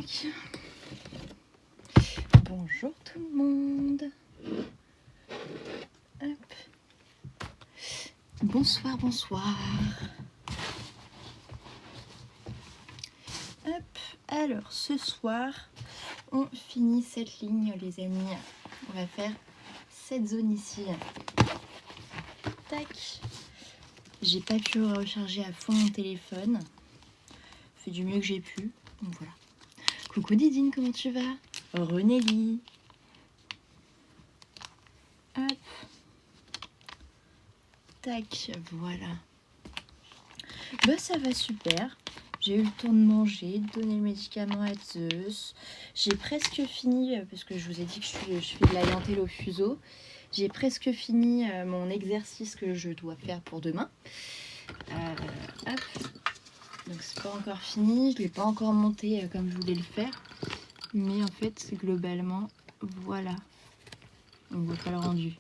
Tac. Bonjour tout le monde. Hop. Bonsoir, bonsoir. Hop. Alors, ce soir, on finit cette ligne, les amis. On va faire cette zone ici. Tac. J'ai pas pu recharger à fond mon téléphone. J'ai fait du mieux que j'ai pu. Donc voilà. Coucou Didine, comment tu vas? Renélie. Hop. Tac, voilà. Bah ça va super. J'ai eu le temps de manger, de donner le médicament à Zeus. J'ai presque fini, parce que je vous ai dit que je fais de la lentélo fuseau. J'ai presque fini mon exercice que je dois faire pour demain. Hop. Donc c'est pas encore fini, je l'ai pas encore monté comme je voulais le faire. Mais en fait, globalement, voilà. On voit pas le rendu.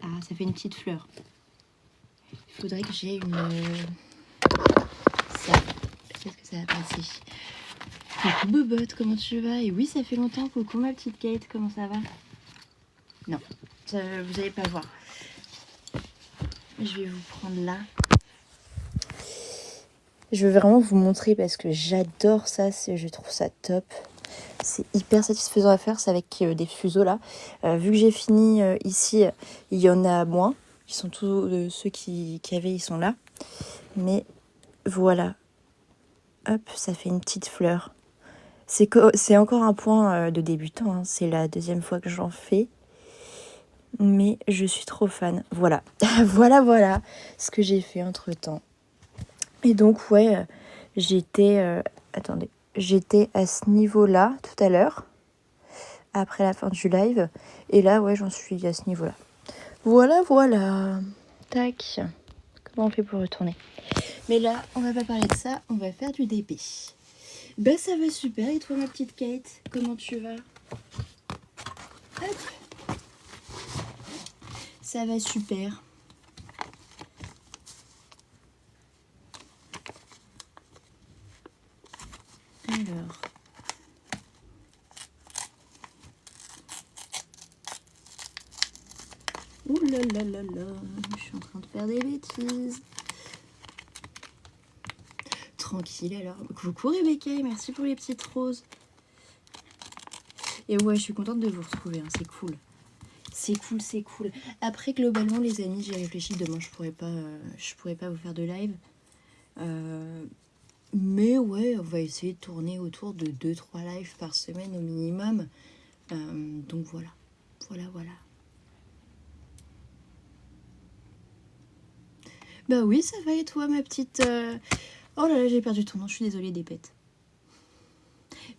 Ah, ça fait une petite fleur. Il faudrait que j'ai une... Ça, peut-être que ça va passer. Coucou Bobotte, comment tu vas? Et oui, ça fait longtemps. Coucou ma petite Kate, comment ça va? Non, ça, vous n'allez pas voir. Je vais vous prendre là. Je veux vraiment vous montrer parce que j'adore ça. Je trouve ça top. C'est hyper satisfaisant à faire. C'est avec des fuseaux là. Vu que j'ai fini ici, il y en a moins. Ils sont tous ceux qui avaient, ils sont là. Mais voilà. Hop, ça fait une petite fleur. C'est encore un point de débutant. Hein. C'est la deuxième fois que j'en fais. Mais je suis trop fan. Voilà. voilà ce que j'ai fait entre temps. Et donc, ouais, j'étais... attendez. J'étais à ce niveau-là tout à l'heure. Après la fin du live. Et là, ouais, j'en suis à ce niveau-là. Voilà. Tac. Comment on fait pour retourner? Mais là, on va pas parler de ça. On va faire du DP. Bah, ça va super. Et toi, ma petite Kate? Comment tu vas? Hop. Ça va super. Alors. Ouh là là là là. Je suis en train de faire des bêtises. Tranquille alors. Coucou Rebecca et merci pour les petites roses. Et ouais, je suis contente de vous retrouver. Hein. C'est cool. C'est cool. Après, globalement, les amis, j'ai réfléchi. Demain, je pourrais pas vous faire de live. Mais ouais, on va essayer de tourner autour de 2-3 lives par semaine au minimum. Donc voilà. Voilà. Bah oui, ça va et toi, ma petite... Oh là là, j'ai perdu ton nom, je suis désolée, des pètes.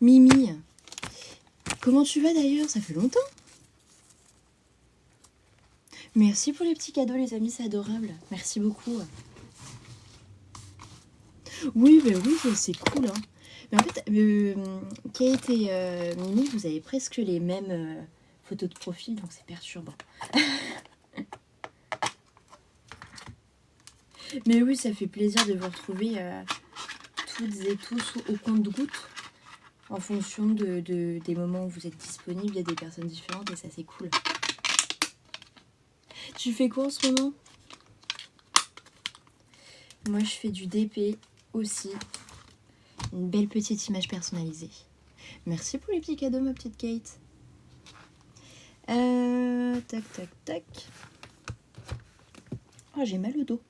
Mimi, comment tu vas d'ailleurs? Ça fait longtemps. Merci pour les petits cadeaux, les amis, c'est adorable. Merci beaucoup. Oui, bah oui, c'est cool. Hein. Mais en fait, Kate et Mimi, vous avez presque les mêmes photos de profil, donc c'est perturbant. Mais oui, ça fait plaisir de vous retrouver toutes et tous au compte-gouttes. En fonction des moments où vous êtes disponible, il y a des personnes différentes et ça c'est cool. Tu fais quoi en ce moment? Moi je fais du DP aussi. Une belle petite image personnalisée. Merci pour les petits cadeaux ma petite Kate. Tac. Oh j'ai mal au dos.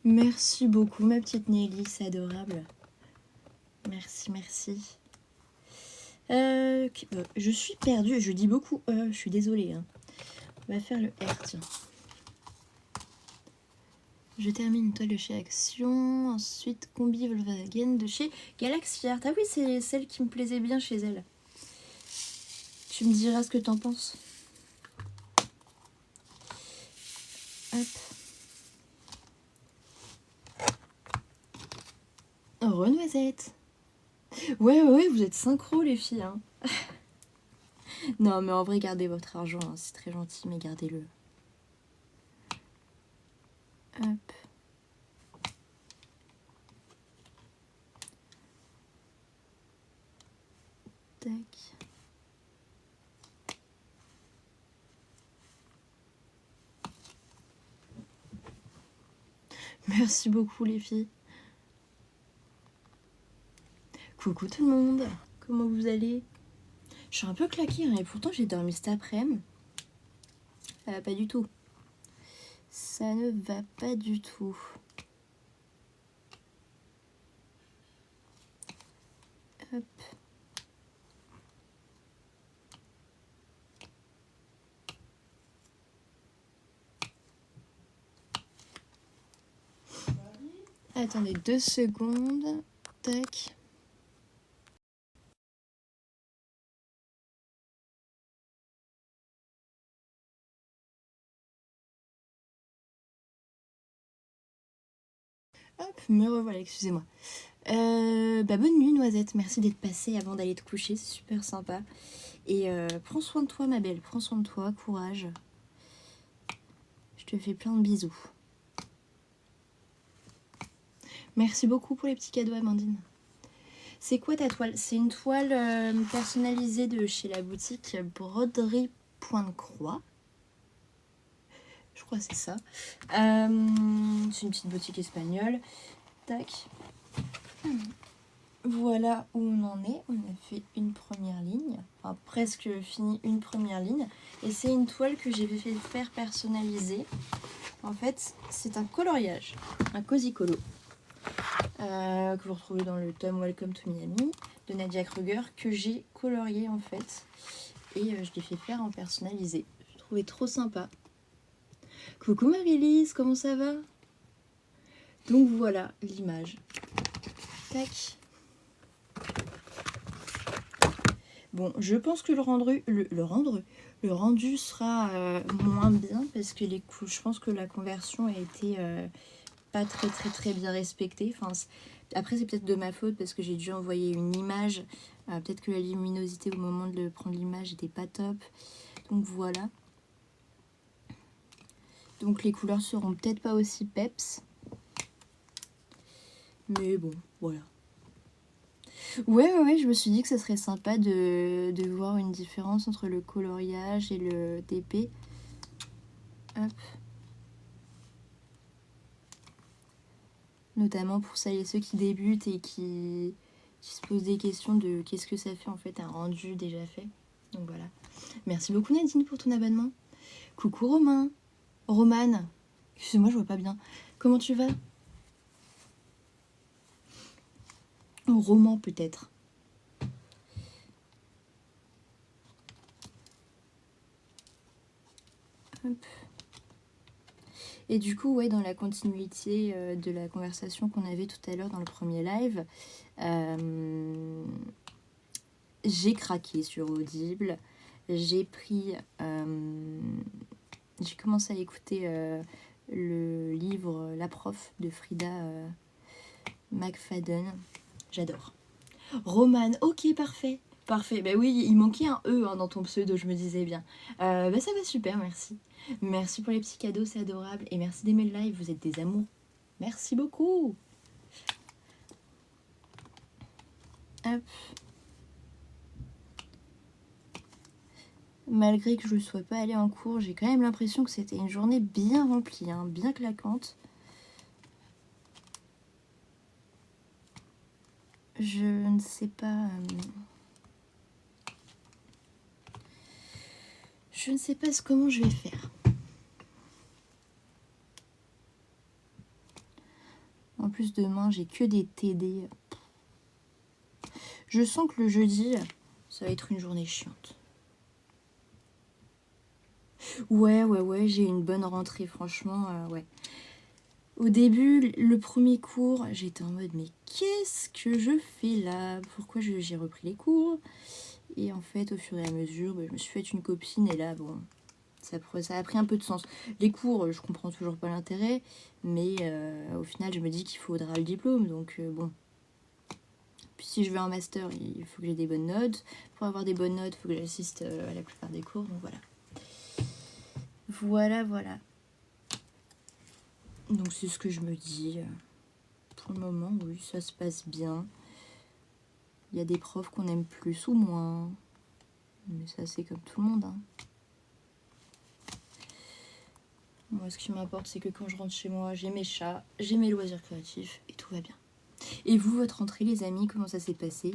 Merci beaucoup ma petite Nelly, c'est adorable. Merci. Je suis perdue, je dis beaucoup je suis désolée. Hein. On va faire le R, tiens. Je termine une toile de chez Action. Ensuite, combi Volkswagen de chez Galaxy Art. Ah oui, c'est celle qui me plaisait bien chez elle. Tu me diras ce que t'en penses. Hop. Oh, noisette. Ouais, vous êtes synchro les filles. Hein. Non, mais en vrai, gardez votre argent. Hein. C'est très gentil, mais gardez-le. Hop. Merci beaucoup les filles. Coucou tout le monde. Comment vous allez? Je suis un peu claquée hein, et pourtant j'ai dormi cet après-midi. Ça va pas du tout. Ça ne va pas du tout. Hop. Attendez 2 secondes. Tac. Hop, me revoilà, excusez-moi. Bonne nuit Noisette, merci d'être passée avant d'aller te coucher, c'est super sympa. Et prends soin de toi ma belle, prends soin de toi, courage. Je te fais plein de bisous. Merci beaucoup pour les petits cadeaux Amandine. C'est quoi ta toile? C'est une toile personnalisée de chez la boutique Broderie Point de Croix. Je crois que c'est ça. C'est une petite boutique espagnole. Tac. Voilà où on en est. On a fait une première ligne. Enfin, presque fini une première ligne. Et c'est une toile que j'ai fait faire personnaliser. En fait, c'est un coloriage. Un cozy colo. Que vous retrouvez dans le tome Welcome to Miami de Nadia Kruger. Que j'ai colorié en fait. Et je l'ai fait faire en personnalisé. Je trouvais trop sympa. Coucou Marie-Lise, comment ça va? Donc voilà l'image. Tac. Bon, je pense que le rendu sera moins bien parce que je pense que la conversion a été pas très bien respectée. Enfin, après, c'est peut-être de ma faute parce que j'ai dû envoyer une image. Peut-être que la luminosité au moment de prendre l'image n'était pas top. Donc voilà. Donc les couleurs seront peut-être pas aussi peps. Mais bon, voilà. Ouais, je me suis dit que ça serait sympa de voir une différence entre le coloriage et le TP. Hop. Notamment pour celles et ceux qui débutent et qui se posent des questions de qu'est-ce que ça fait en fait un rendu déjà fait. Donc voilà. Merci beaucoup Nadine pour ton abonnement. Coucou Romain. Romane. Excuse-moi, je vois pas bien. Comment tu vas? Roman peut-être. Hop. Et du coup, ouais, dans la continuité de la conversation qu'on avait tout à l'heure dans le premier live, j'ai craqué sur Audible. J'ai commencé à écouter le livre La prof de Frida McFadden. J'adore. Romane, ok, parfait. Parfait, bah oui, il manquait un E hein, dans ton pseudo, je me disais bien. Ça va super, merci. Merci pour les petits cadeaux, c'est adorable. Et merci d'aimer le live, vous êtes des amours. Merci beaucoup. Hop. Malgré que je ne sois pas allée en cours, j'ai quand même l'impression que c'était une journée bien remplie, hein, bien claquante. Je ne sais pas... Je ne sais pas comment je vais faire. En plus, demain, j'ai que des TD. Je sens que le jeudi, ça va être une journée chiante. Ouais, j'ai une bonne rentrée, franchement, ouais. Au début, le premier cours, j'étais en mode, mais qu'est-ce que je fais là? Pourquoi j'ai repris les cours? Et en fait, au fur et à mesure, je me suis fait une copine et là, bon, ça a pris un peu de sens. Les cours, je comprends toujours pas l'intérêt, mais au final, je me dis qu'il faudra le diplôme, donc bon. Puis si je veux un master, il faut que j'ai des bonnes notes. Pour avoir des bonnes notes, il faut que j'assiste à la plupart des cours, donc voilà. Voilà. Donc c'est ce que je me dis. Pour le moment, oui, ça se passe bien. Il y a des profs qu'on aime plus ou moins. Mais ça, c'est comme tout le monde. Hein. Moi, ce qui m'importe, c'est que quand je rentre chez moi, j'ai mes chats, j'ai mes loisirs créatifs et tout va bien. Et vous, votre rentrée, les amis, comment ça s'est passé?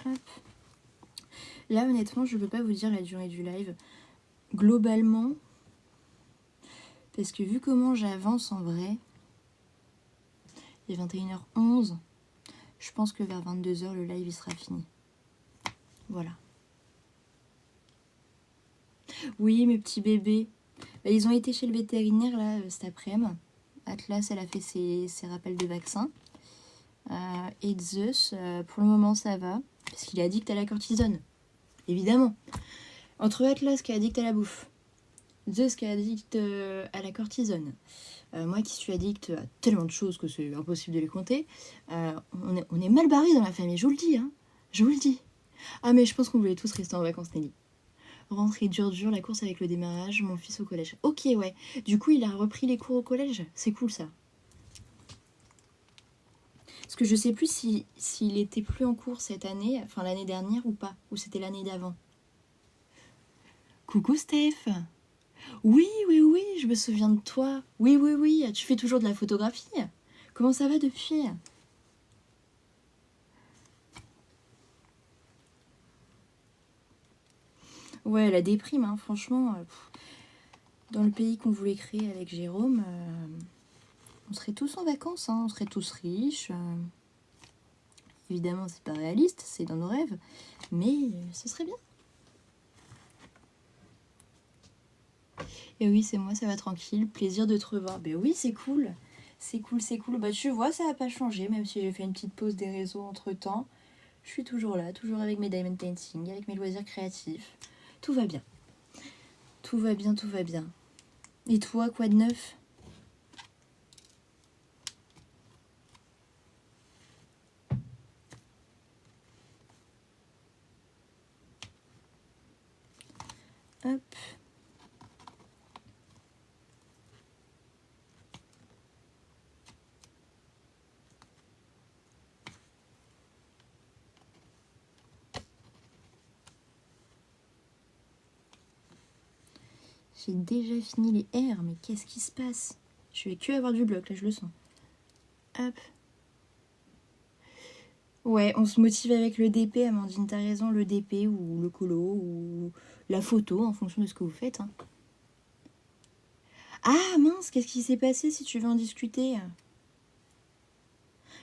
Hop. Là, honnêtement, je peux pas vous dire la durée du live. Globalement, parce que vu comment j'avance en vrai, il est 21h11, je pense que vers 22h, le live il sera fini. Voilà. Oui, mes petits bébés. Bah, ils ont été chez le vétérinaire là cet après-midi. Atlas, elle a fait ses rappels de vaccins. Et Zeus, pour le moment ça va, parce qu'il est addict à la cortisone. Évidemment. Entre Atlas qui est addict à la bouffe, Zeus qui est addict à la cortisone, moi qui suis addict à tellement de choses que c'est impossible de les compter, on est mal barrés dans la famille, je vous le dis, hein. Je vous le dis. Ah mais je pense qu'on voulait tous rester en vacances, Nelly. Rentrée dur, la course avec le démarrage, mon fils au collège. Ok, ouais. Du coup, il a repris les cours au collège. C'est cool, ça. Parce que je sais plus s'il était plus en cours cette année, enfin l'année dernière ou pas, ou c'était l'année d'avant. Coucou, Steph. Oui, je me souviens de toi. Oui, tu fais toujours de la photographie. Comment ça va depuis? Ouais, la déprime, hein, franchement. Dans le pays qu'on voulait créer avec Jérôme, on serait tous en vacances, hein, on serait tous riches. Évidemment, c'est pas réaliste, c'est dans nos rêves, mais ce serait bien. Et oui, c'est moi, ça va tranquille, plaisir de te revoir. Ben oui, c'est cool. C'est cool. Bah tu vois, ça n'a pas changé, même si j'ai fait une petite pause des réseaux entre-temps. Je suis toujours là, toujours avec mes diamond painting, avec mes loisirs créatifs. Tout va bien. Tout va bien. Et toi, quoi de neuf? Hop. J'ai déjà fini les R, mais qu'est-ce qui se passe? Je vais que avoir du bloc, là, je le sens. Hop. Ouais, on se motive avec le DP, Amandine, t'as raison, le DP ou le colo ou la photo, en fonction de ce que vous faites. Hein. Ah mince, qu'est-ce qui s'est passé si tu veux en discuter?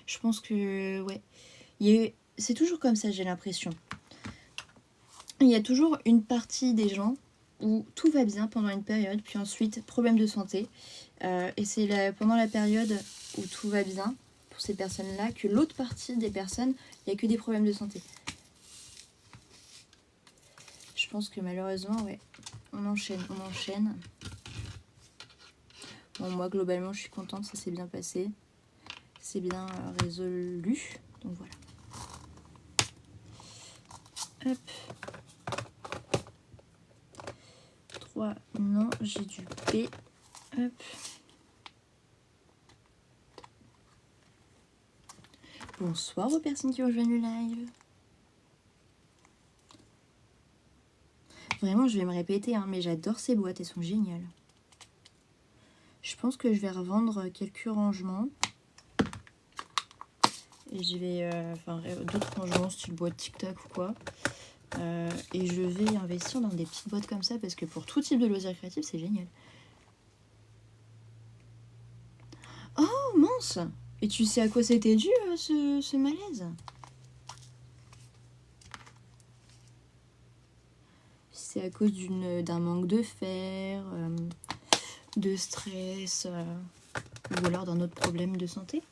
Je pense que, ouais, c'est toujours comme ça, j'ai l'impression. Il y a toujours une partie des gens où tout va bien pendant une période, puis ensuite, problème de santé. Et c'est pendant la période où tout va bien, pour ces personnes-là, que l'autre partie des personnes, il n'y a que des problèmes de santé. Je pense que malheureusement, ouais, on enchaîne. Bon, moi, globalement, je suis contente, ça s'est bien passé. C'est bien résolu. Donc voilà. Hop. 3, non, j'ai du P. Hop. Bonsoir aux personnes qui rejoignent le live. Vraiment, je vais me répéter, hein, mais j'adore ces boîtes, elles sont géniales. Je pense que je vais revendre quelques rangements. Et je vais... d'autres rangements, style boîte TikTok ou quoi. Et je vais investir dans des petites boîtes comme ça, parce que pour tout type de loisirs créatifs, c'est génial. Oh, mince! Et tu sais à quoi c'était dû, ce malaise? C'est à cause d'un manque de fer, de stress, ou alors d'un autre problème de santé.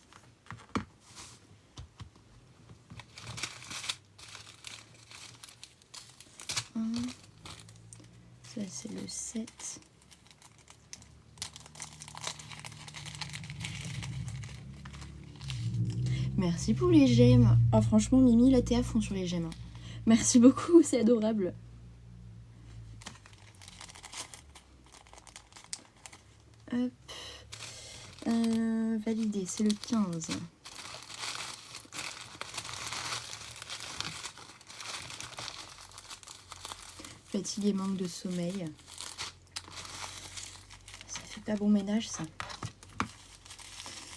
Ça, c'est le 7. Merci pour les gemmes. Oh, franchement, Mimi, là, t'es à fond sur les gemmes. Merci beaucoup, c'est adorable. Hop. Validé, c'est le 15. Fatigue et manque de sommeil. Ça fait pas bon ménage, ça.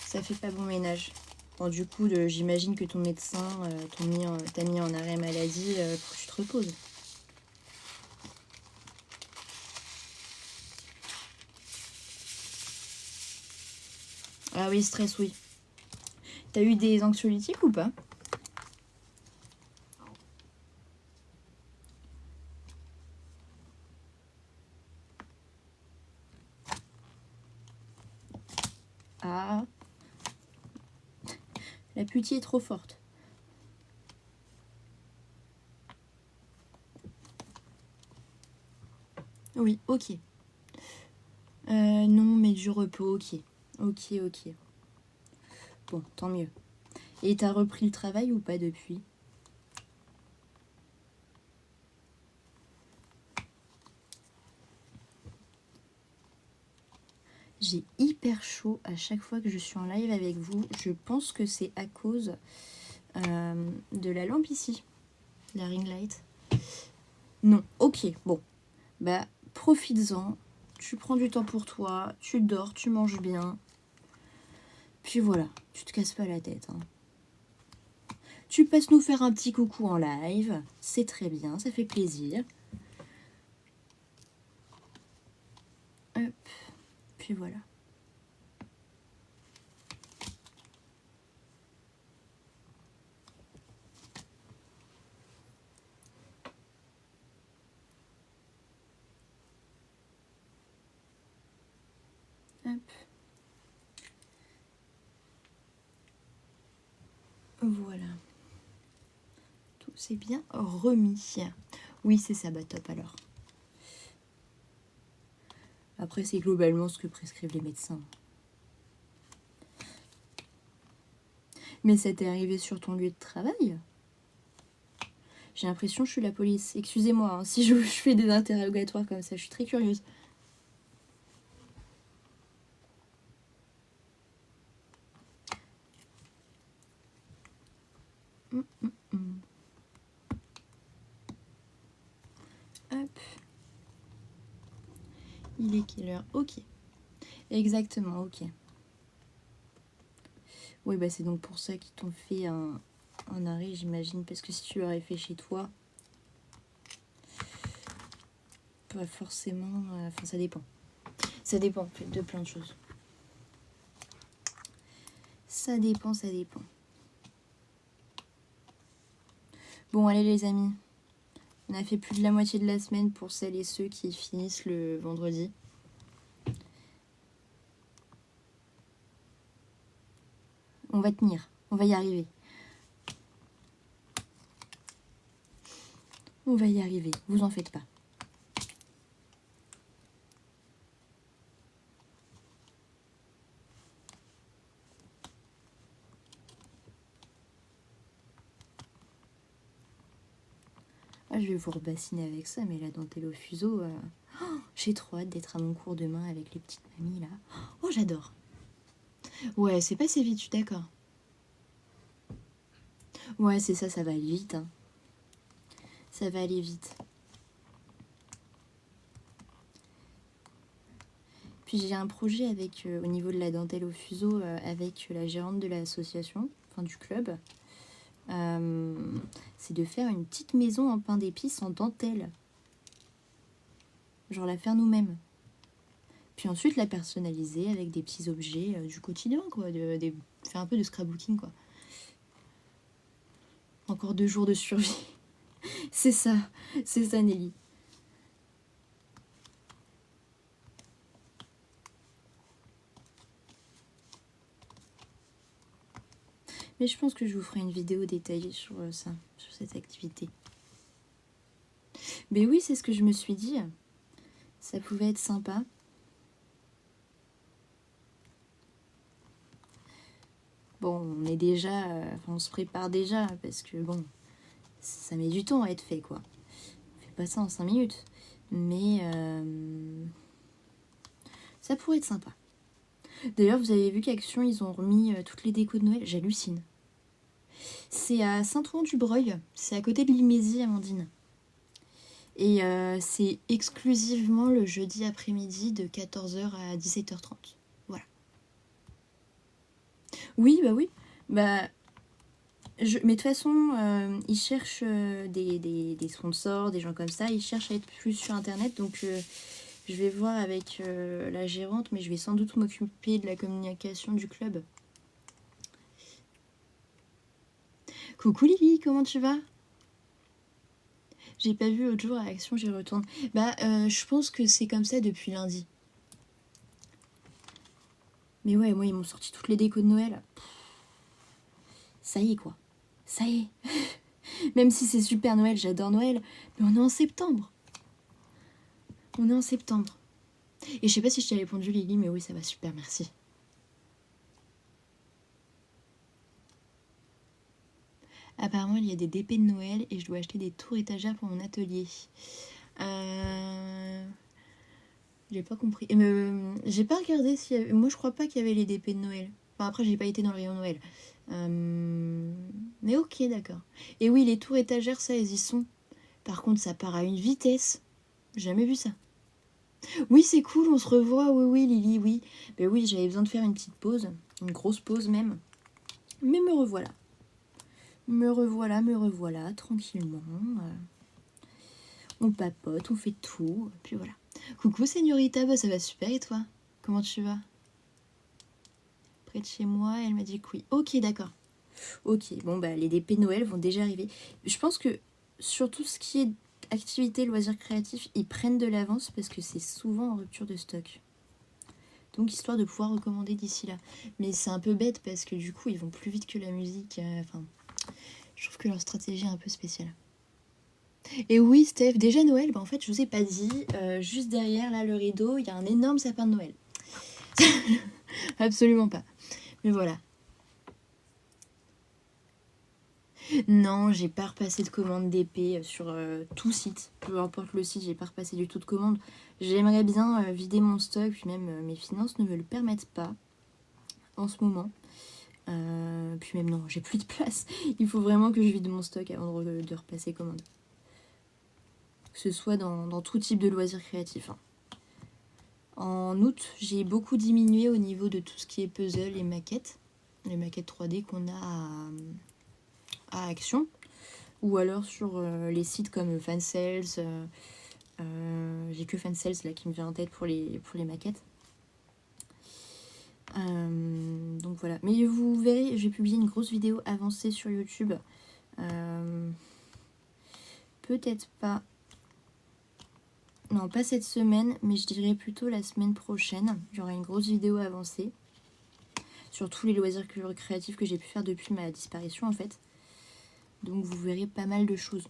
Ça fait pas bon ménage. Bon, du coup, j'imagine que ton médecin t'a mis en arrêt maladie pour que tu te reposes. Ah oui, stress, oui. T'as eu des anxiolytiques ou pas? Ah, la putier est trop forte. Oui, ok. Non, mais du repos, ok. Ok, ok. Bon, tant mieux. Et t'as repris le travail ou pas depuis? J'ai hyper chaud à chaque fois que je suis en live avec vous. Je pense que c'est à cause de la lampe ici, la ring light. Non, ok, bon. Bah, profites-en. Tu prends du temps pour toi, tu dors, tu manges bien. Puis voilà, tu te casses pas la tête. Hein. Tu passes nous faire un petit coucou en live. C'est très bien, ça fait plaisir. Hop, puis voilà. Hop. Voilà. Tout s'est bien remis. Oui, c'est ça, bah top alors. Après, c'est globalement ce que prescrivent les médecins. Mais ça t'est arrivé sur ton lieu de travail? J'ai l'impression que je suis la police. Excusez-moi, hein, si je fais des interrogatoires comme ça, je suis très curieuse. Hop. Il est quelle heure? Ok. Exactement, ok. Oui, bah c'est donc pour ça qu'ils t'ont fait un arrêt, j'imagine. Parce que si tu l'aurais fait chez toi, pas forcément... Enfin, ça dépend. Ça dépend, en fait, de plein de choses. Ça dépend, ça dépend. Bon, allez les amis. On a fait plus de la moitié de la semaine pour celles et ceux qui finissent le vendredi. On va tenir, on va y arriver. On va y arriver, vous en faites pas. Ah, je vais vous rebassiner avec ça, mais la dentelle au fuseau, j'ai trop hâte d'être à mon cours demain avec les petites mamies là. Oh, j'adore. Ouais, c'est passé vite, je suis d'accord. Ouais, c'est ça, ça va aller vite. Hein. Ça va aller vite. Puis j'ai un projet avec, au niveau de la dentelle au fuseau avec la gérante de l'association, enfin du club. C'est de faire une petite maison en pain d'épices en dentelle. Genre la faire nous-mêmes. Puis ensuite la personnaliser avec des petits objets du quotidien, quoi. Faire un peu de scrapbooking, quoi. Encore 2 jours de survie. C'est ça Nelly. Mais je pense que je vous ferai une vidéo détaillée sur ça, sur cette activité. Mais oui, c'est ce que je me suis dit. Ça pouvait être sympa. Bon, on est déjà... on se prépare déjà, parce que bon, ça met du temps à être fait, quoi. On fait pas ça en 5 minutes. Mais ça pourrait être sympa. D'ailleurs, vous avez vu qu'Action, ils ont remis toutes les décos de Noël. J'hallucine. C'est à Saint-Ouen-du-Breuil. C'est à côté de Limézy, Amandine. Et c'est exclusivement le jeudi après-midi de 14h à 17h30. Voilà. Oui, bah oui. Bah, mais de toute façon, ils cherchent des sponsors, des gens comme ça. Ils cherchent à être plus sur Internet. Donc, je vais voir avec la gérante, mais je vais sans doute m'occuper de la communication du club. Coucou Lily, comment tu vas? J'ai pas vu l'autre jour à Action, j'y retourne. Bah, je pense que c'est comme ça depuis lundi. Mais ouais, moi, ils m'ont sorti toutes les décos de Noël. Ça y est, quoi. Ça y est. Même si c'est super Noël, j'adore Noël. Mais on est en septembre. On est en septembre. Et je sais pas si je t'ai répondu, Lily, mais oui, ça va super, merci. Apparemment, il y a des DP de Noël et je dois acheter des tours étagères pour mon atelier. J'ai pas compris. J'ai pas regardé s'il y avait... Moi, je crois pas qu'il y avait les DP de Noël. Enfin, après, j'ai pas été dans le rayon Noël. Mais ok, d'accord. Et oui, les tours étagères, ça, elles y sont. Par contre, ça part à une vitesse. J'ai jamais vu ça. Oui, c'est cool, on se revoit. Oui, oui, Lily, oui. Ben oui, j'avais besoin de faire une petite pause. Une grosse pause même. Mais me revoilà. Me revoilà, tranquillement. On papote, on fait tout. Puis voilà. Coucou, Señorita, bah ça va super et toi? Comment tu vas? Près de chez moi, elle m'a dit que oui. Ok, d'accord. Ok, bon bah les DP Noël vont déjà arriver. Je pense que sur tout ce qui est activité, loisirs créatifs, ils prennent de l'avance parce que c'est souvent en rupture de stock. Donc histoire de pouvoir recommander d'ici là. Mais c'est un peu bête parce que du coup ils vont plus vite que la musique. Enfin, je trouve que leur stratégie est un peu spéciale. Et oui, Steph, déjà Noël, bah en fait je vous ai pas dit, juste derrière là le rideau, il y a un énorme sapin de Noël. Absolument pas. Mais voilà. Non, j'ai pas repassé de commande d'épée sur tout site. Peu importe le site, j'ai pas repassé du tout de commande. J'aimerais bien vider mon stock, puis même mes finances ne me le permettent pas en ce moment. Puis même non, j'ai plus de place. Il faut vraiment que je vide mon stock avant de repasser commande. Que ce soit dans tout type de loisirs créatifs. Hein. En août, j'ai beaucoup diminué au niveau de tout ce qui est puzzle et maquettes. Les maquettes 3D qu'on a à Action. Ou alors sur les sites comme Fansales. J'ai que Fansales là qui me vient en tête pour les maquettes. Donc voilà. Mais vous verrez, j'ai publié une grosse vidéo avancée sur YouTube. Peut-être pas. Non, pas cette semaine, mais je dirais plutôt la semaine prochaine. J'aurai une grosse vidéo avancée sur tous les loisirs créatifs que j'ai pu faire depuis ma disparition en fait. Donc vous verrez pas mal de choses.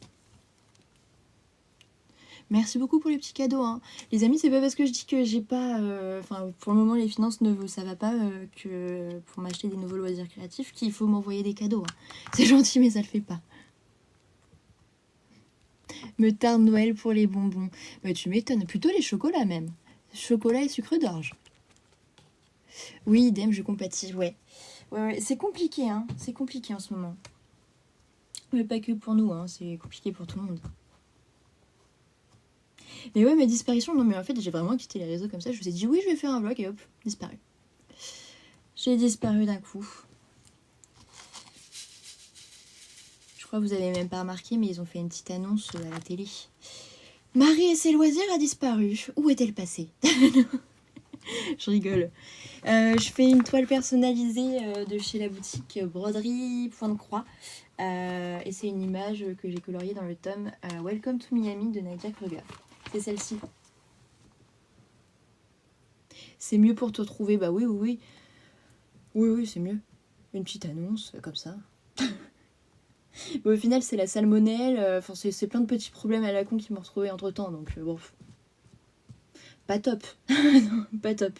Merci beaucoup pour les petits cadeaux. Hein. Les amis, c'est pas parce que je dis que j'ai pas... Enfin, pour le moment, les finances, ça va pas que pour m'acheter des nouveaux loisirs créatifs qu'il faut m'envoyer des cadeaux. Hein. C'est gentil, mais ça le fait pas. Me tarde Noël pour les bonbons. Bah, tu m'étonnes. Plutôt les chocolats, même. Chocolat et sucre d'orge. Oui, idem, je compatis, ouais. Ouais, c'est compliqué, hein. C'est compliqué en ce moment. Mais pas que pour nous, hein. C'est compliqué pour tout le monde. Mais ouais, ma disparition, non mais en fait j'ai vraiment quitté les réseaux comme ça. Je vous ai dit oui, je vais faire un vlog et hop, disparu. J'ai disparu d'un coup. Je crois que vous avez même pas remarqué, mais ils ont fait une petite annonce à la télé. Marie et ses loisirs a disparu. Où est-elle passée? Je rigole. Je fais une toile personnalisée de chez la boutique Broderie Point de Croix. Et c'est une image que j'ai coloriée dans le tome Welcome to Miami de Nadia Kruger. C'est celle-ci. C'est mieux pour te retrouver. Bah oui, oui, oui. Oui, oui, c'est mieux. Une petite annonce, comme ça. Mais au final, c'est la salmonelle. Enfin, c'est plein de petits problèmes à la con qui m'ont retrouvé entre-temps. Donc, bon. Pas top. Non, pas top.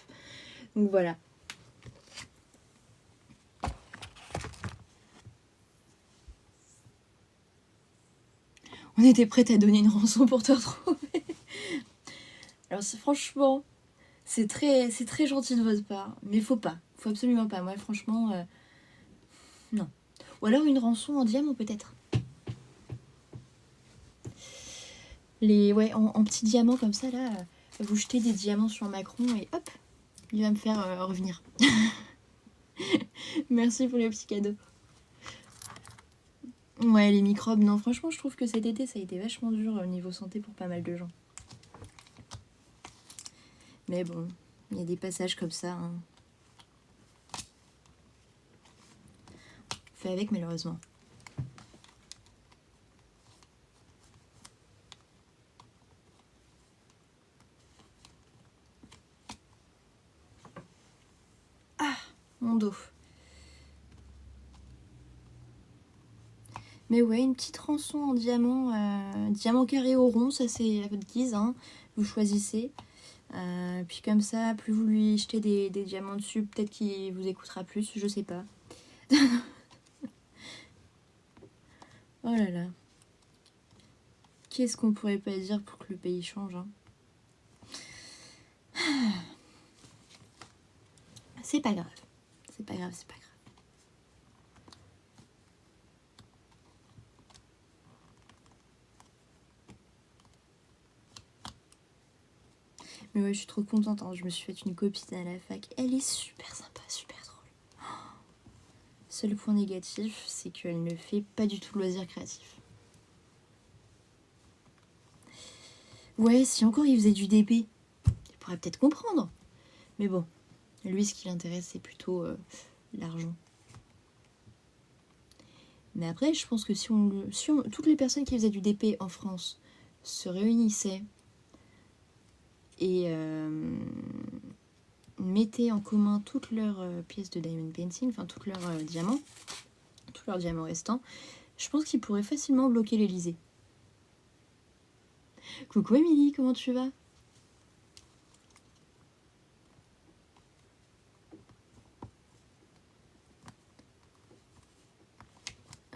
Donc, voilà. On était prête à donner une rançon pour te retrouver. Alors, franchement, c'est très gentil de votre part. Mais faut pas. Faut absolument pas. Moi, franchement, non. Ou alors une rançon en diamant, peut-être. Ouais, en petits diamants comme ça, là. Vous jetez des diamants sur Macron et hop, il va me faire revenir. Merci pour les petits cadeaux. Ouais, les microbes, non, franchement, je trouve que cet été, ça a été vachement dur au niveau santé pour pas mal de gens. Mais bon, il y a des passages comme ça. Hein. Fait avec, malheureusement. Ah, mon dos. Mais ouais, une petite rançon en diamant carré au rond, ça c'est à votre guise, hein. Vous choisissez. Puis comme ça, plus vous lui jetez des diamants dessus, peut-être qu'il vous écoutera plus, je sais pas. Oh là là. Qu'est-ce qu'on pourrait pas dire pour que le pays change, hein. C'est pas grave. C'est pas grave, c'est pas grave. Mais ouais, je suis trop contente, hein. Je me suis fait une copine à la fac. Elle est super sympa, super drôle. Seul point négatif, c'est qu'elle ne fait pas du tout de loisirs créatifs. Ouais, si encore il faisait du DP, il pourrait peut-être comprendre. Mais bon, lui, ce qui l'intéresse, c'est plutôt l'argent. Mais après, je pense que si toutes les personnes qui faisaient du DP en France se réunissaient et mettaient en commun toutes leurs pièces de diamond painting, enfin tous leurs diamants restants, je pense qu'ils pourraient facilement bloquer l'Elysée. Coucou Émilie, comment tu vas?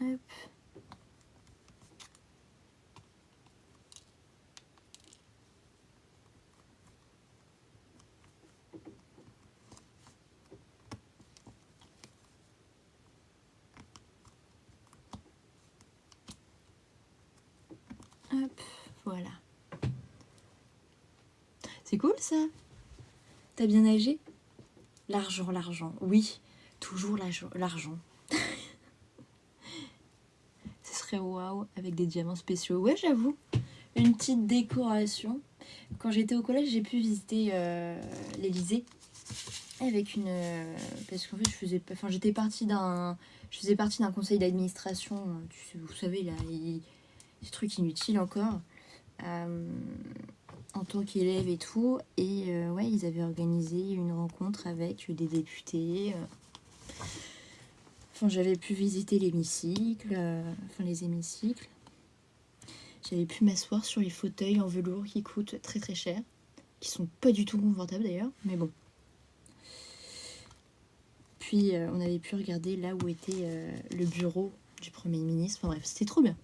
Hop. Hop, voilà. C'est cool ça. T'as bien nagé? L'argent, oui. Toujours l'argent. Ce serait waouh avec des diamants spéciaux. Ouais, j'avoue. Une petite décoration. Quand j'étais au collège, j'ai pu visiter l'Elysée avec une... parce qu'en fait, j'étais partie je faisais partie d'un conseil d'administration. Vous savez, là, des trucs inutiles encore. En tant qu'élève et tout. Et ouais, ils avaient organisé une rencontre avec des députés. Enfin, j'avais pu visiter l'hémicycle, les hémicycles. J'avais pu m'asseoir sur les fauteuils en velours qui coûtent très très cher. Qui sont pas du tout confortables d'ailleurs, mais bon. Puis on avait pu regarder là où était le bureau du Premier ministre. Enfin bref, c'était trop bien.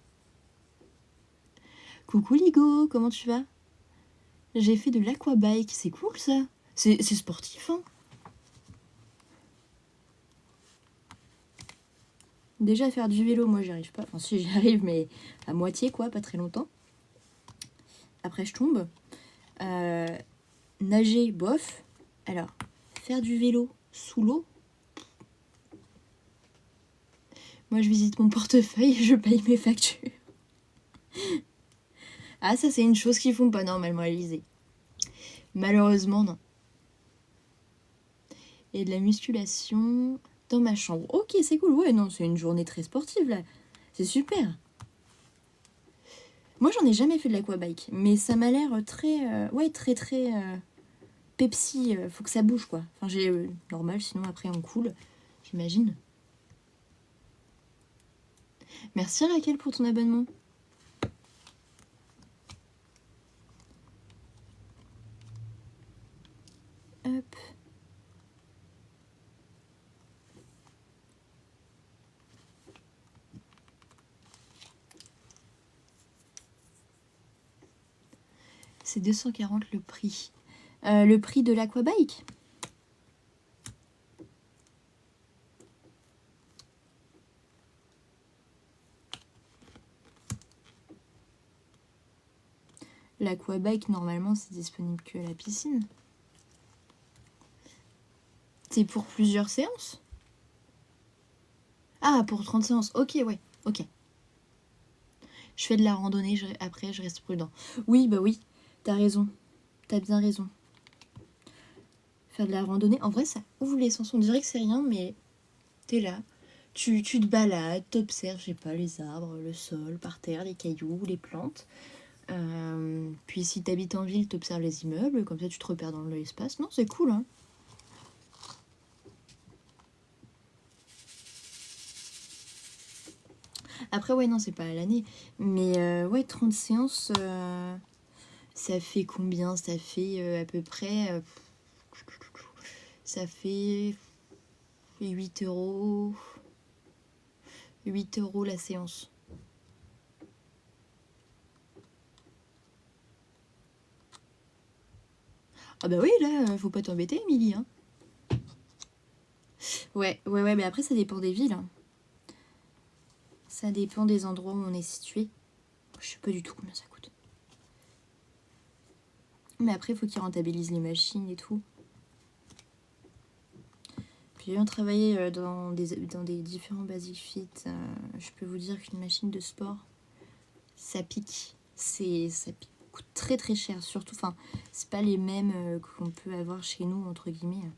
Coucou Ligo, comment tu vas? J'ai fait de l'aquabike, c'est cool ça. C'est sportif, hein. Déjà faire du vélo, moi j'y arrive pas. Enfin si j'y arrive, mais à moitié quoi, pas très longtemps. Après je tombe. Nager, bof. Alors, faire du vélo sous l'eau. Moi je visite mon portefeuille et je paye mes factures. Ah ça c'est une chose qu'ils font pas normalement à l'Élysée. Malheureusement non. Et de la musculation dans ma chambre. Ok, c'est cool. Ouais, non, c'est une journée très sportive là. C'est super. Moi, j'en ai jamais fait de l'aquabike, mais ça m'a l'air très, très Pepsi. Faut que ça bouge quoi. Enfin, j'ai normal, sinon après on coule, j'imagine. Merci Raquel pour ton abonnement. Hop. C'est 240 le prix. Le prix de l'aquabike. L'aquabike, normalement, c'est disponible que à la piscine. C'est pour plusieurs séances? Ah, pour 30 séances. Ok, ouais, ok. Je fais de la randonnée, après je reste prudent. Oui, bah oui, t'as raison. T'as bien raison. Faire de la randonnée, en vrai, ça ouvre les sens. On dirait que c'est rien, mais t'es là. Tu te balades, t'observes, je sais pas, les arbres, le sol, par terre, les cailloux, les plantes. Puis si t'habites en ville, t'observes les immeubles, comme ça tu te repères dans l'espace. Non, c'est cool, hein. Après, ouais, non, c'est pas à l'année. Mais ouais, 30 séances, ça fait combien? Ça fait à peu près... ça fait 8 euros. 8 euros la séance. Ah bah oui, là, faut pas t'embêter, Émilie, hein. Ouais, mais après, ça dépend des villes, hein. Ça dépend des endroits où on est situé. Je sais pas du tout combien ça coûte. Mais après, il faut qu'ils rentabilisent les machines et tout. Puis ayant travaillé dans des différents Basic Fit, je peux vous dire qu'une machine de sport, ça pique. Ça coûte très très cher. Surtout, enfin, c'est pas les mêmes qu'on peut avoir chez nous, entre guillemets.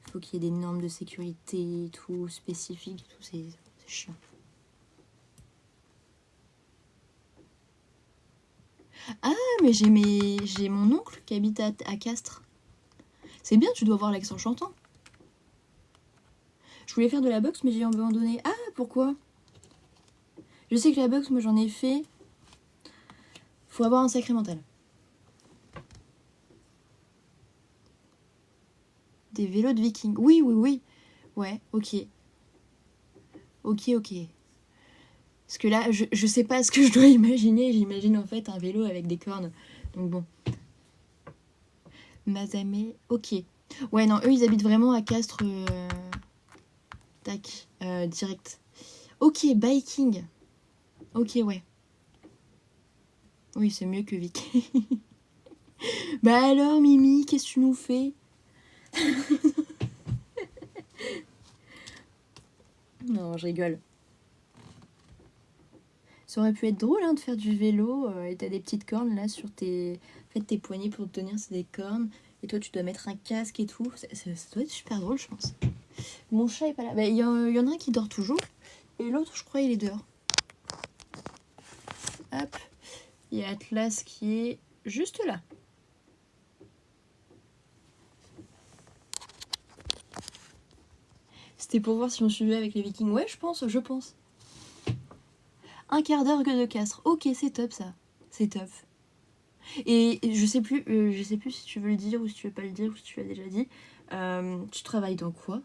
Il faut qu'il y ait des normes de sécurité et tout, spécifiques et tout, c'est chiant. Ah, mais j'ai mon oncle qui habite à Castres. C'est bien, tu dois voir l'accent chantant. Je voulais faire de la boxe, mais j'ai abandonné. Ah, pourquoi? Je sais que la boxe, moi j'en ai fait. Faut avoir un sacré mental. Des vélos de viking. Oui, oui, oui. Ouais, ok. Ok, ok. Parce que là, je sais pas ce que je dois imaginer. J'imagine en fait un vélo avec des cornes. Donc bon. Mazamé, ok. Ouais, non, eux, ils habitent vraiment à Castres. Tac, direct. Ok, biking. Ok, ouais. Oui, c'est mieux que Vic. Bah alors, Mimi, qu'est-ce que tu nous fais? Non, je rigole. Ça aurait pu être drôle hein, de faire du vélo et t'as des petites cornes là sur tes... En fait, tes poignets pour te tenir, c'est des cornes. Et toi, tu dois mettre un casque et tout. Ça doit être super drôle, je pense. Mon chat est pas là. Bah, y en a un qui dort toujours. Et l'autre, je crois, il est dehors. Hop. Il y a Atlas qui est juste là. C'était pour voir si on suivait avec les Vikings. Ouais, je pense. Un quart d'heure que de Castres. Ok, c'est top ça. C'est top. Et je sais plus si tu veux le dire ou si tu veux pas le dire ou si tu l'as déjà dit. Tu travailles dans quoi?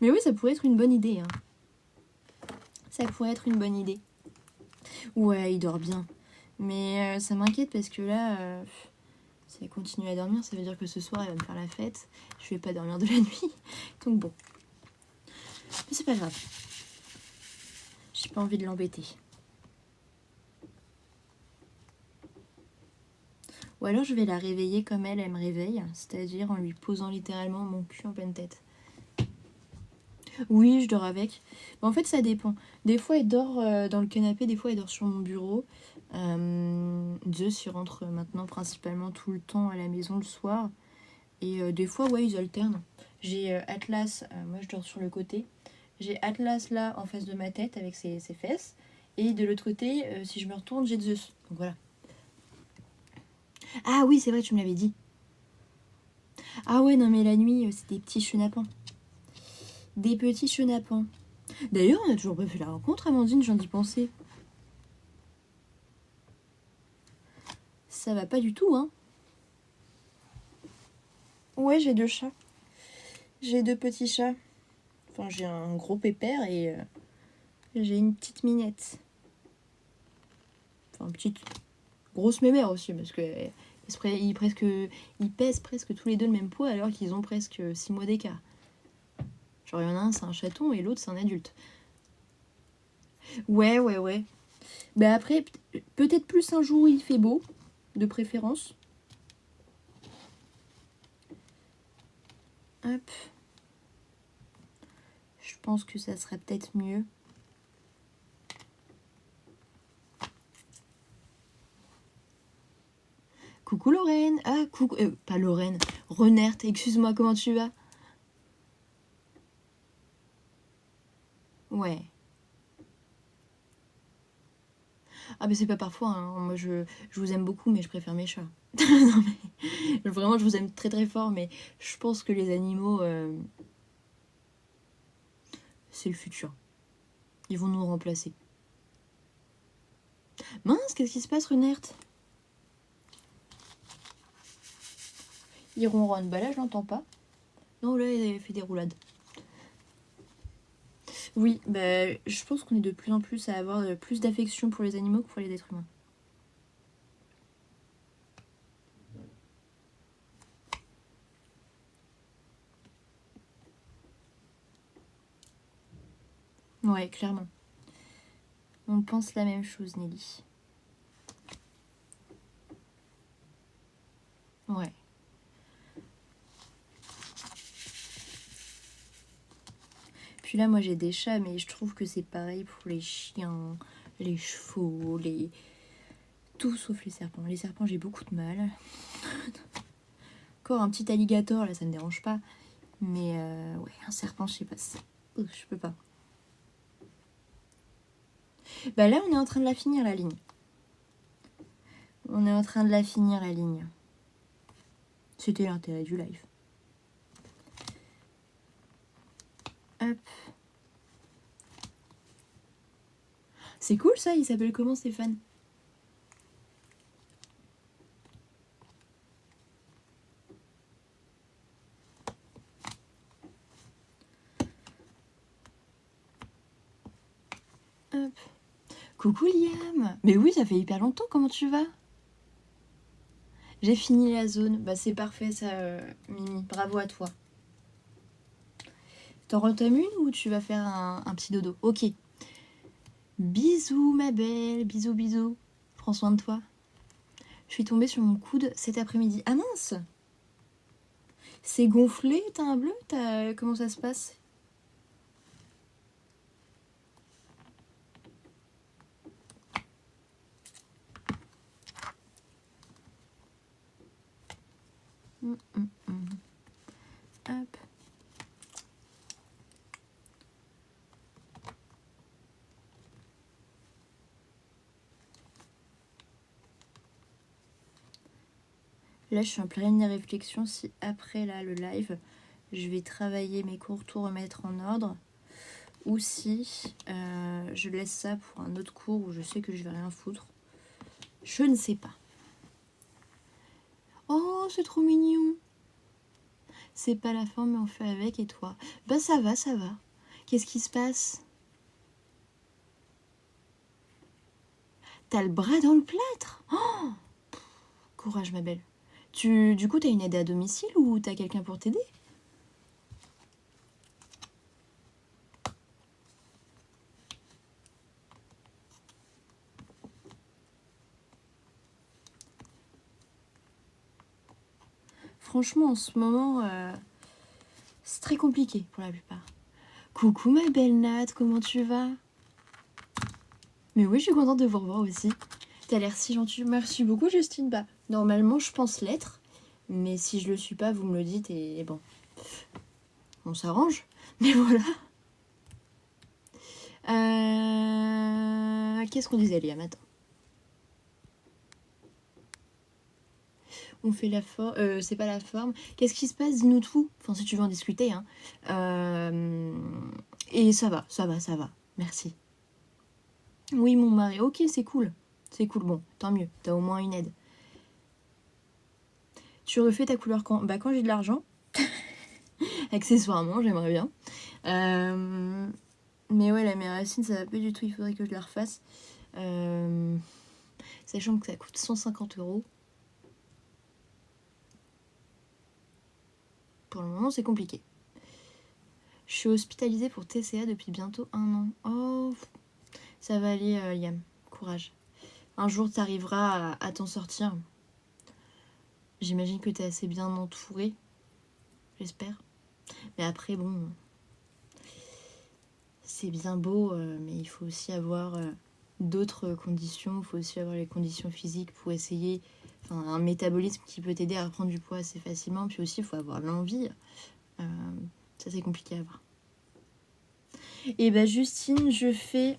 Mais oui, ça pourrait être une bonne idée. Hein. Ça pourrait être une bonne idée. Ouais, il dort bien. Mais ça m'inquiète parce que là, si elle continue à dormir, ça veut dire que ce soir, elle va me faire la fête. Je vais pas dormir de la nuit. Donc bon. Mais c'est pas grave. J'ai pas envie de l'embêter. Ou alors je vais la réveiller comme elle me réveille, c'est-à-dire en lui posant littéralement mon cul en pleine tête. Oui, je dors avec. Mais en fait, ça dépend. Des fois, elle dort dans le canapé, des fois, elle dort sur mon bureau. Zeus, il rentre maintenant principalement tout le temps à la maison le soir. Et des fois, ouais, ils alternent. J'ai Atlas, moi je dors sur le côté. J'ai Atlas là en face de ma tête avec ses fesses. Et de l'autre côté, si je me retourne, j'ai Zeus. Donc voilà. Ah oui, c'est vrai, tu me l'avais dit. Ah ouais, non mais la nuit, c'est des petits chenapans. Des petits chenapans. D'ailleurs, on a toujours pas fait la rencontre, Amandine, j'en ai pensé. Ça va pas du tout, hein. Ouais, j'ai 2 chats. J'ai 2 petits chats. Enfin, j'ai un gros pépère et j'ai une petite minette. Enfin, petite... Grosse mémère aussi, parce que ils pèsent presque tous les deux le même poids alors qu'ils ont presque 6 mois d'écart. Genre, il y en a un, c'est un chaton et l'autre, c'est un adulte. Ouais, ouais, ouais. Bah après, peut-être plus un jour où il fait beau, de préférence. Hop. Je pense que ça serait peut-être mieux. Coucou Lorraine. Ah, coucou... pas Lorraine. Renert, excuse-moi, comment tu vas? Ouais. Ah mais c'est pas parfois, hein. Moi je vous aime beaucoup mais je préfère mes chats. Non, mais, vraiment je vous aime très très fort mais je pense que les animaux c'est le futur. Ils vont nous remplacer. Mince, qu'est-ce qui se passe Renert? Il ronronne, bah là je l'entends pas. Non là il fait des roulades. Oui, bah je pense qu'on est de plus en plus à avoir plus d'affection pour les animaux que pour les êtres humains. Ouais, clairement. On pense la même chose, Nelly. Ouais. Puis là, moi j'ai des chats, mais je trouve que c'est pareil pour les chiens, les chevaux, les... Tout sauf les serpents. Les serpents, j'ai beaucoup de mal. Encore un petit alligator, là, ça me dérange pas. Mais ouais, un serpent, je sais pas. Je peux pas. Bah là, on est en train de la finir, la ligne. On est en train de la finir, la ligne. C'était l'intérêt du live. Hop. C'est cool ça, il s'appelle comment Stéphane? Hop. Coucou Liam. Mais oui, ça fait hyper longtemps, comment tu vas? J'ai fini la zone. Bah c'est parfait ça, Mimi. Bravo à toi. T'en retames une ou tu vas faire un petit dodo? Ok. Bisous ma belle, bisous bisous. Prends soin de toi. Je suis tombée sur mon coude cet après-midi. Ah mince! C'est gonflé, t'as un bleu? Comment ça se passe? Hop. Là, je suis en pleine réflexion si après là le live, je vais travailler mes cours, tout remettre en ordre, ou si je laisse ça pour un autre cours où je sais que je vais rien foutre. Je ne sais pas. Oh, c'est trop mignon. C'est pas la fin, mais on fait avec. Et toi? Bah ça va, ça va. Qu'est-ce qui se passe? T'as le bras dans le plâtre? Oh, courage ma belle. Du coup, t'as une aide à domicile ou t'as quelqu'un pour t'aider? Franchement, en ce moment, c'est très compliqué pour la plupart. Coucou ma belle Nat, comment tu vas? Mais oui, je suis contente de vous revoir aussi. T'as l'air si gentil. Merci beaucoup, Justine. Bah, normalement, je pense l'être. Mais si je le suis pas, vous me le dites et bon. On s'arrange. Mais voilà. Qu'est-ce qu'on disait, Liam? Attends. On fait la forme. C'est pas la forme. Qu'est-ce qui se passe? Dis-nous tout. Enfin, si tu veux en discuter. Hein. Et ça va, ça va, ça va. Merci. Oui, mon mari. Ok, c'est cool. C'est cool. Bon, tant mieux. T'as au moins une aide. Tu refais ta couleur quand? Bah, quand j'ai de l'argent. Accessoirement, j'aimerais bien. Mais ouais, la méracine, ça va pas du tout. Il faudrait que je la refasse. Sachant que ça coûte 150 €. Pour le moment, c'est compliqué. Je suis hospitalisée pour TCA depuis bientôt 1 an. Oh, Ça va aller, Yam. Courage. Un jour, tu arriveras à t'en sortir. J'imagine que tu es assez bien entourée. J'espère. Mais après, bon... C'est bien beau, mais il faut aussi avoir d'autres conditions. Il faut aussi avoir les conditions physiques pour essayer... Enfin, un métabolisme qui peut t'aider à reprendre du poids assez facilement. Puis aussi, il faut avoir l'envie. Ça, c'est compliqué à avoir. Et bah, Justine, je fais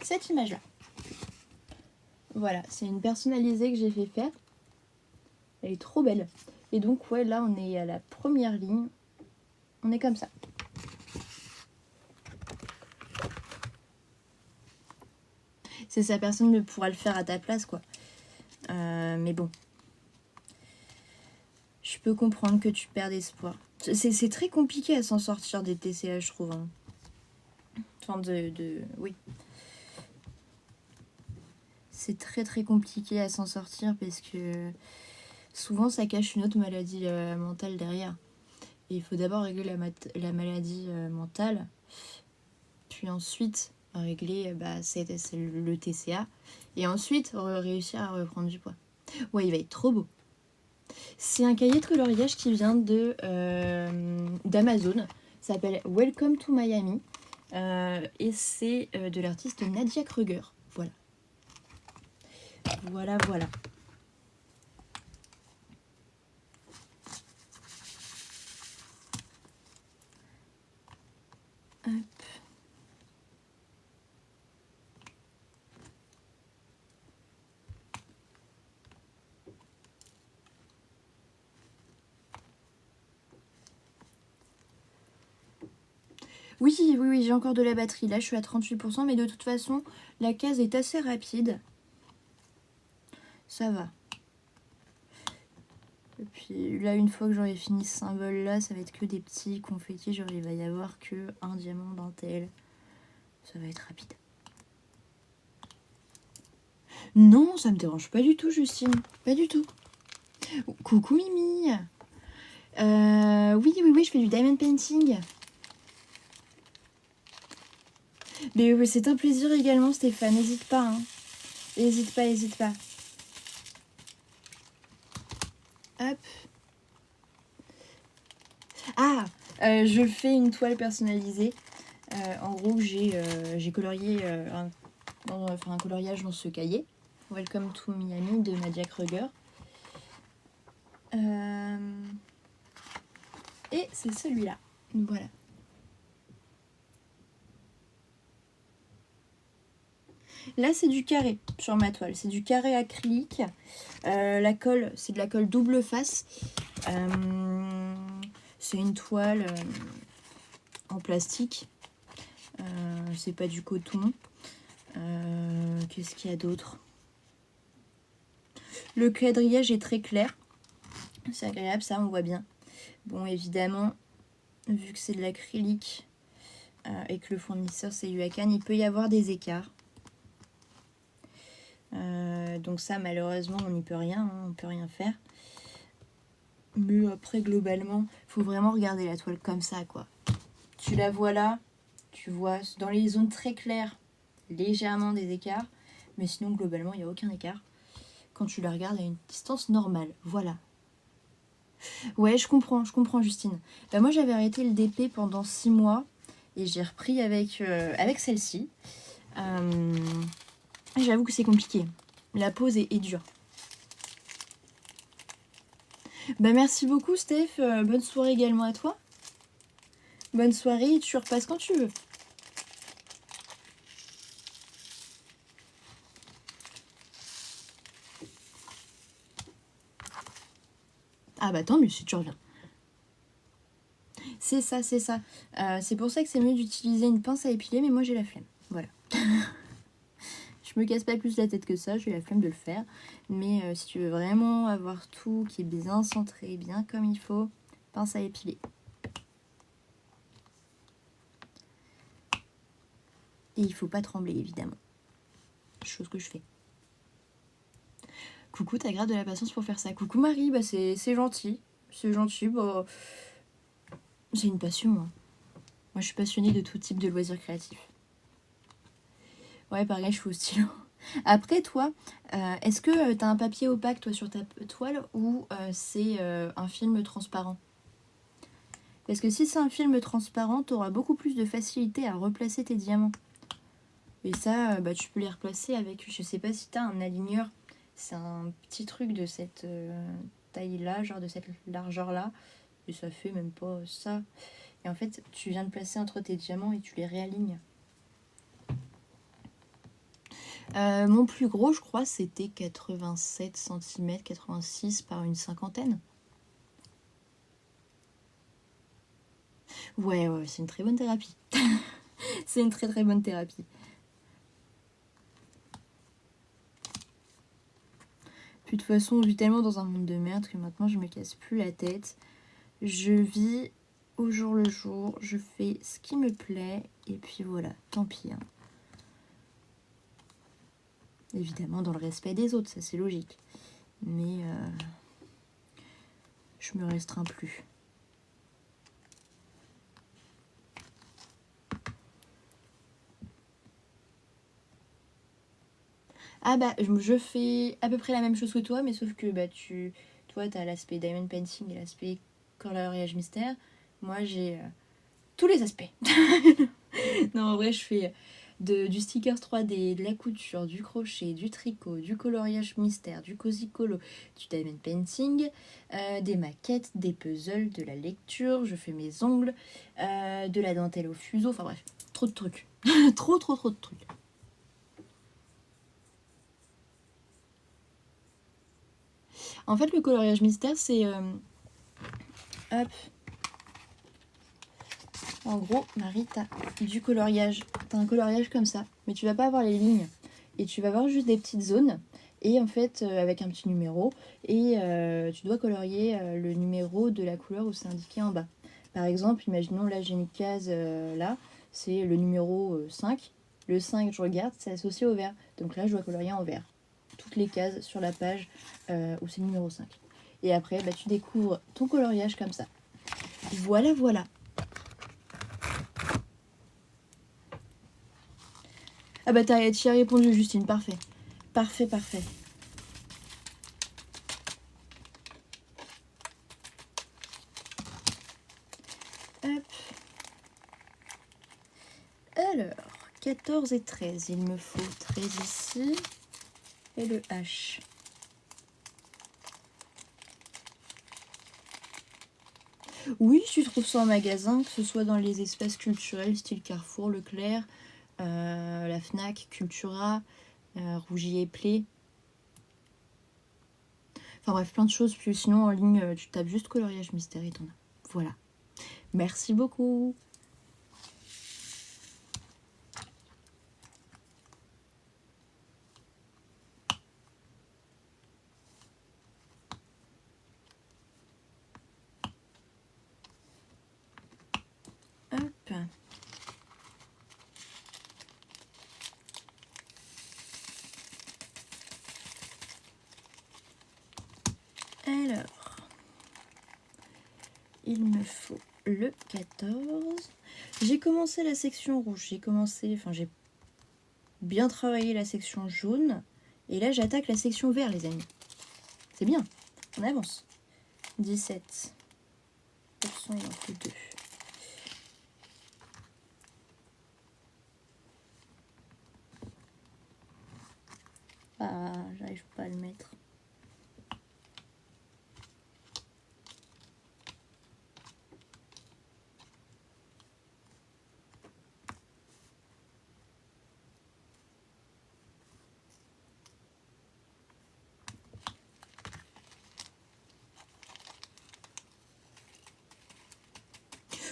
cette image-là. Voilà, c'est une personnalisée que j'ai fait faire. Elle est trop belle. Et donc, ouais, là, on est à la première ligne. On est comme ça. C'est ça, personne ne pourra le faire à ta place, quoi. Mais bon. Je peux comprendre que tu perds espoir. C'est très compliqué à s'en sortir des TCA, je trouve. Hein. Enfin, oui. C'est très très compliqué à s'en sortir parce que souvent ça cache une autre maladie mentale derrière. Et il faut d'abord régler la maladie mentale, puis ensuite régler le TCA, et ensuite réussir à reprendre du poids. Ouais, il va être trop beau. C'est un cahier de coloriage qui vient d'Amazon. Ça s'appelle Welcome to Miami. Et c'est de l'artiste Nadia Kruger. Voilà. Voilà. Hop. Oui, j'ai encore de la batterie. Là, je suis à 38%, mais de toute façon, la case est assez rapide. Ça va. Et puis là, une fois que j'aurai fini ce symbole-là, ça va être que des petits confettis. Genre, il va y avoir que un diamant dentelle. Ça va être rapide. Non, ça me dérange pas du tout, Justine. Pas du tout. Coucou, Mimi. Oui, je fais du diamond painting. Mais c'est un plaisir également, Stéphane. N'hésite pas, hein. N'hésite pas. Hop. Ah, je fais une toile personnalisée. En gros, j'ai colorié un coloriage dans ce cahier. Welcome to Miami de Nadia Kruger. Et c'est celui-là. Voilà. Là, c'est du carré sur ma toile. C'est du carré acrylique. La colle, c'est de la colle double face. C'est une toile en plastique. C'est pas du coton. Qu'est-ce qu'il y a d'autre? Le quadrillage est très clair. C'est agréable, ça, on voit bien. Bon, évidemment, vu que c'est de l'acrylique et que le fournisseur, c'est UACAN, il peut y avoir des écarts. Donc ça, malheureusement, on n'y peut rien. Hein, on peut rien faire. Mais après, globalement, il faut vraiment regarder la toile comme ça, quoi. Tu la vois là, tu vois dans les zones très claires, légèrement des écarts. Mais sinon, globalement, il n'y a aucun écart. Quand tu la regardes à une distance normale, voilà. Ouais, je comprends, Justine. Bah, moi, j'avais arrêté le DP pendant 6 mois et j'ai repris avec celle-ci. J'avoue que c'est compliqué. La pause est dure. Bah, merci beaucoup, Steph. Bonne soirée également à toi. Bonne soirée, tu repasses quand tu veux. Ah bah tant mieux si tu reviens. C'est ça. C'est pour ça que c'est mieux d'utiliser une pince à épiler, mais moi j'ai la flemme. Voilà. Je me casse pas plus la tête que ça, j'ai la flemme de le faire. Mais si tu veux vraiment avoir tout qui est bien centré, bien comme il faut, pince à épiler. Et il faut pas trembler, évidemment. Chose que je fais. Coucou, t'as grave de la patience pour faire ça. Coucou Marie, bah c'est gentil. C'est gentil, bah... C'est une passion, hein. Moi, je suis passionnée de tout type de loisirs créatifs. Ouais, pareil, je fais au stylo. Après, toi, est-ce que t'as un papier opaque, toi, sur ta toile, ou c'est un film transparent? Parce que si c'est un film transparent, t'auras beaucoup plus de facilité à replacer tes diamants. Et ça, bah, tu peux les replacer avec, je sais pas si t'as un aligneur. C'est un petit truc de cette taille-là, genre de cette largeur-là. Et ça fait même pas ça. Et en fait, tu viens de placer entre tes diamants et tu les réalignes. Mon plus gros, je crois, c'était 87 cm, 86 par une cinquantaine. Ouais, c'est une très bonne thérapie. C'est une très très bonne thérapie. Puis de toute façon, on vit tellement dans un monde de merde que maintenant je me casse plus la tête. Je vis au jour le jour, je fais ce qui me plaît et puis voilà, tant pis. Hein. Évidemment dans le respect des autres, ça c'est logique. Mais je me restreins plus. Ah bah je fais à peu près la même chose que toi, mais sauf que bah toi t'as l'aspect diamond painting et l'aspect coloriage mystère. Moi j'ai tous les aspects. Non en vrai je fais du sticker 3D, de la couture, du crochet, du tricot, du coloriage mystère, du cozy colo, du diamond painting, des maquettes, des puzzles, de la lecture, je fais mes ongles, de la dentelle au fuseau, enfin bref, trop de trucs. trop de trucs. En fait, le coloriage mystère, c'est... hop. En gros, Marie, t'as du coloriage. T'as un coloriage comme ça, mais tu vas pas avoir les lignes. Et tu vas avoir juste des petites zones. Et en fait, avec un petit numéro. Et tu dois colorier le numéro de la couleur où c'est indiqué en bas. Par exemple, imaginons, là, j'ai une case là. C'est le numéro 5. Le 5, je regarde, c'est associé au vert. Donc là, je dois colorier en vert. Toutes les cases sur la page où c'est le numéro 5. Et après, bah, tu découvres ton coloriage comme ça. Voilà, voilà. Ah bah tu y as répondu, Justine. Parfait. Parfait, parfait. Hop. Alors, 14 et 13. Il me faut 13 ici. Et le H. Oui, tu trouves ça en magasin, que ce soit dans les espaces culturels, style Carrefour, Leclerc, la Fnac, Cultura, Rougier et Play. Enfin bref, plein de choses. Puis sinon, en ligne, tu tapes juste coloriage mystère et t'en as. Voilà. Merci beaucoup. Hop. Alors, il me faut le 14. J'ai commencé la section rouge, j'ai bien travaillé la section jaune. Et là, j'attaque la section vert, les amis. C'est bien, on avance. 17. Il en faut 2. Ah, j'arrive pas à le mettre.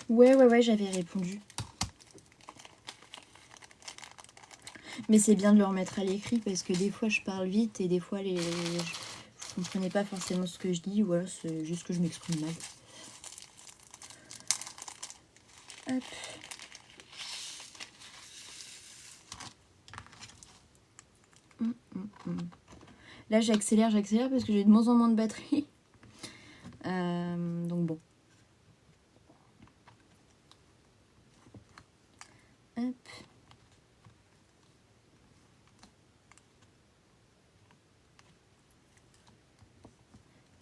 Ouais, j'avais répondu. Mais c'est bien de le remettre à l'écrit parce que des fois je parle vite et des fois je comprenais pas forcément ce que je dis ou alors c'est juste que je m'exprime mal. Hop. Là j'accélère parce que j'ai de moins en moins de batterie. Donc bon.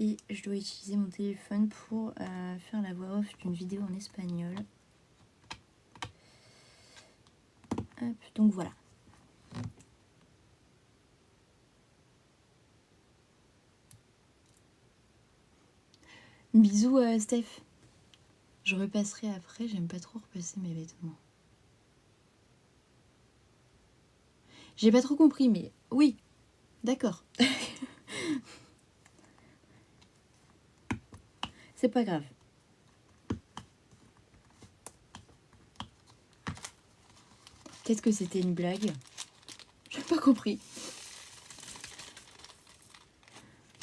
et je dois utiliser mon téléphone pour faire la voix off d'une vidéo en espagnol. Hop, donc voilà. Bisous Steph. Je repasserai après, j'aime pas trop repasser mes vêtements. J'ai pas trop compris, mais oui, d'accord. C'est pas grave. Peut-être que c'était une blague. J'ai pas compris.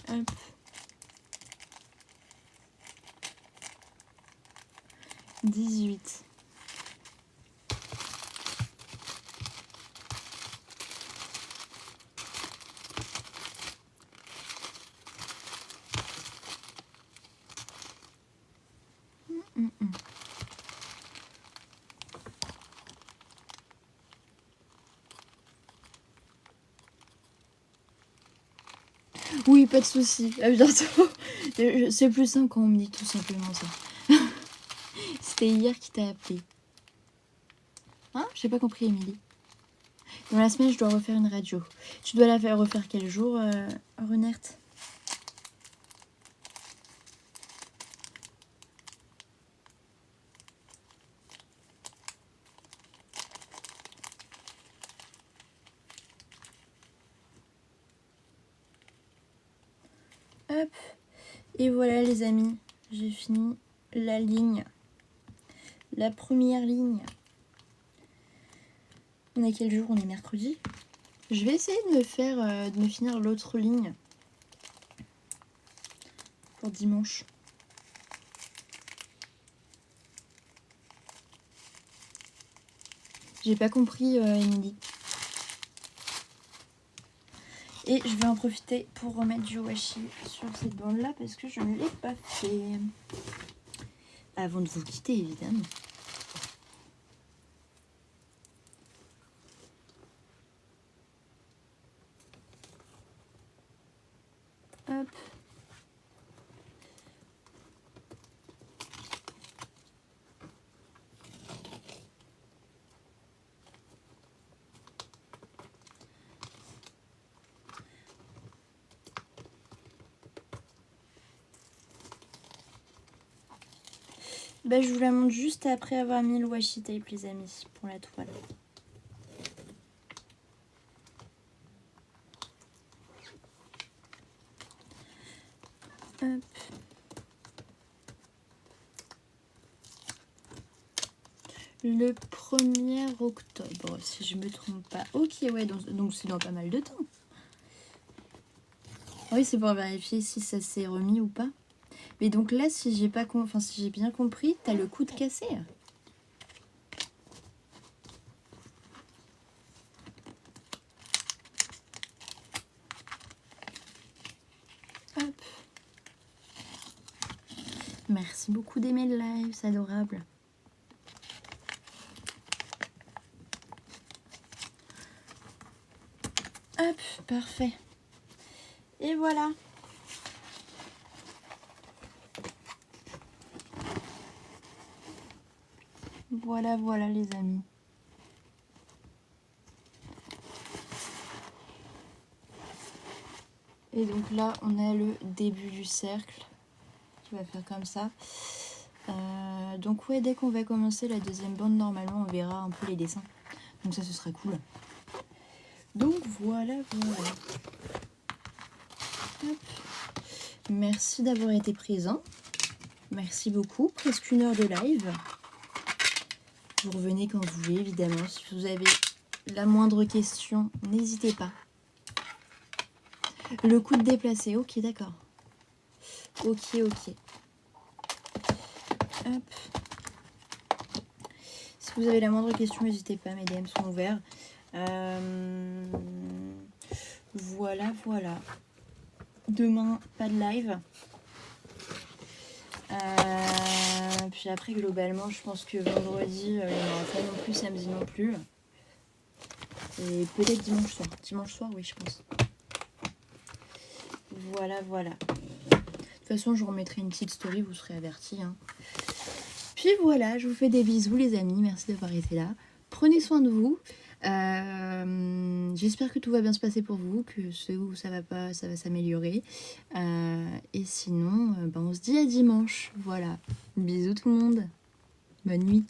Hop. « 18. » Oui, pas de soucis. À bientôt. C'est plus simple quand on me dit tout simplement ça. C'était hier qui t'a appelé. Hein? J'ai pas compris, Émilie. Dans la semaine, je dois refaire une radio. Tu dois la faire refaire quel jour, Renert? Hop. Et voilà les amis, j'ai fini la ligne. La première ligne. On est quel jour? On est mercredi. Je vais essayer de me finir l'autre ligne pour dimanche. J'ai pas compris, Émilie. Et je vais en profiter pour remettre du washi sur cette bande là parce que je ne l'ai pas fait. Avant de vous quitter, évidemment. Hop. Bah, je vous la montre juste après avoir mis le washi tape, les amis, pour la toile. Hop. Le 1er octobre, si je me trompe pas. Ok, ouais, donc c'est dans pas mal de temps. Oui, c'est pour vérifier si ça s'est remis ou pas. Mais donc là, si j'ai pas si j'ai bien compris, t'as le coude cassé. Hop. Merci beaucoup d'aimer le live, c'est adorable. Hop, parfait. Et voilà. Voilà, voilà les amis. Et donc là, on a le début du cercle qui va faire comme ça. Donc ouais, dès qu'on va commencer la deuxième bande, normalement, on verra un peu les dessins. Donc ça, ce sera cool. Donc voilà, voilà. Hop. Merci d'avoir été présent. Merci beaucoup. Presque 1 heure de live. Vous revenez quand vous voulez, évidemment. Si vous avez la moindre question, n'hésitez pas. Le coude déplacé, ok, d'accord. Ok, ok. Hop. Si vous avez la moindre question, n'hésitez pas, mes DM sont ouverts. Voilà, voilà. Demain, pas de live. Puis après, globalement, je pense que vendredi, il n'y en aura pas non plus, samedi non plus. Et peut-être dimanche soir. Dimanche soir, oui, je pense. Voilà, voilà. façon, je vous remettrai une petite story, vous serez avertis. Hein. Puis voilà, je vous fais des bisous les amis, merci d'avoir été là. Prenez soin de vous. J'espère que tout va bien se passer pour vous, que ce où ça va pas, ça va s'améliorer. Et sinon, on se dit à dimanche. Voilà. Bisous tout le monde. Bonne nuit.